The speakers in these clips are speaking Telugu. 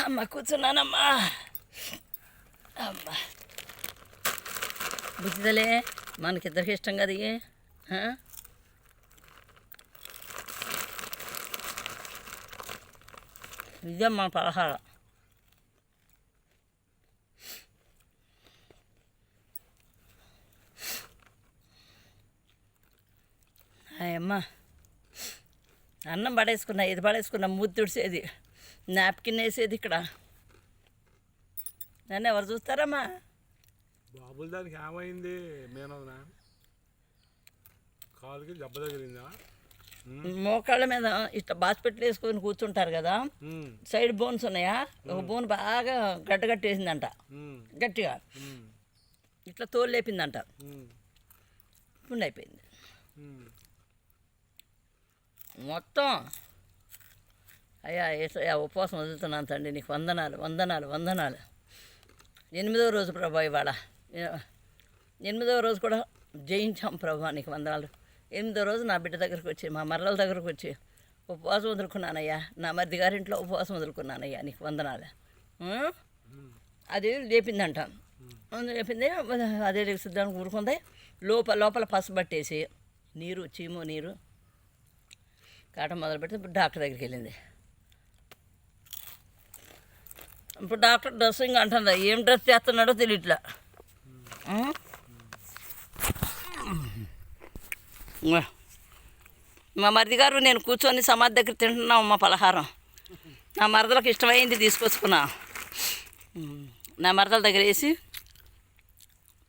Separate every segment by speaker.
Speaker 1: అమ్మ కూర్చున్నానమ్మా. అమ్మ బుద్ధిదలే మనకిద్దరికి ఇష్టం కదా ఇవి. ఇదే మన పలహారం. అమ్మ అన్నం పడేసుకున్నా, ఇది పడేసుకున్నా, మూతి తుడిసేది, నాప్కిన్ వేసేది ఇక్కడ. నన్ను ఎవరు చూస్తారమ్మా?
Speaker 2: బాబుల దానికి ఏమైంది? మేనవనా కాలుకి దెబ్బ తగిలిందా?
Speaker 1: మోకాళ్ళ మీద ఇట్లా బాస్పెట్లు వేసుకొని కూర్చుంటారు కదా, సైడ్ బోన్స్ ఉన్నాయా, ఒక బోన్ బాగా గడ్డగట్టేసిందంట, గట్టిగా ఇట్లా తోలు లేపిందంట, పుండు అయిపోయింది మొత్తం. అయ్యా ఏసయ్యా ఉపవాసం వదులుతున్నాను తండ్రి, నీకు వందనాలు వందనాలు వందనాలు. 8వ రోజు ప్రభా, ఇవాళ 8వ రోజు కూడా జయించాం ప్రభా, నీకు వందనాలు. 8వ రోజు నా బిడ్డ దగ్గరకు వచ్చి, మా మరల దగ్గరకు వచ్చి ఉపవాసం వదులుకున్నానయ్యా, నా మరిది గారింట్లో ఉపవాసం వదులుకున్నానయ్యా, నీకు వందనాలు. అది లేపిందంట, లేపింది, అదే సిద్ధానికి ఊరుకుంది. లోపల పసుపు పట్టేసి నీరు, చీము నీరు కాటం మొదలు పెడితే డాక్టర్ దగ్గరికి వెళ్ళింది. ఇప్పుడు డాక్టర్ డ్రెస్సింగ్ అంటుందా, ఏం డ్రెస్ చేస్తున్నాడో తెలియట్లా. మా మరిది గారు నేను కూర్చొని సమాధి దగ్గర తింటున్నాం మా పలహారం. నా మరదలకు ఇష్టమైంది తీసుకొచ్చుకున్నా, నా మరదల దగ్గర వేసి,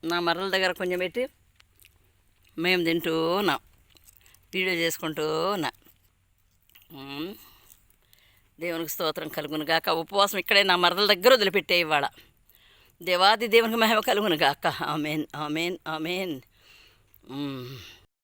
Speaker 1: నా మరదల దగ్గర కొంచెం పెట్టి మేము తింటూ ఉన్నాం, వీడియో చేసుకుంటూ ఉన్నా. దేవునికి స్తోత్రం కలుగును గాక. ఉపవాసం ఇక్కడే నా మరదల దగ్గర వదిలిపెట్టే ఇవాళ. దేవాది దేవునికి మహిమ కలుగును గాక. Amen amen amen.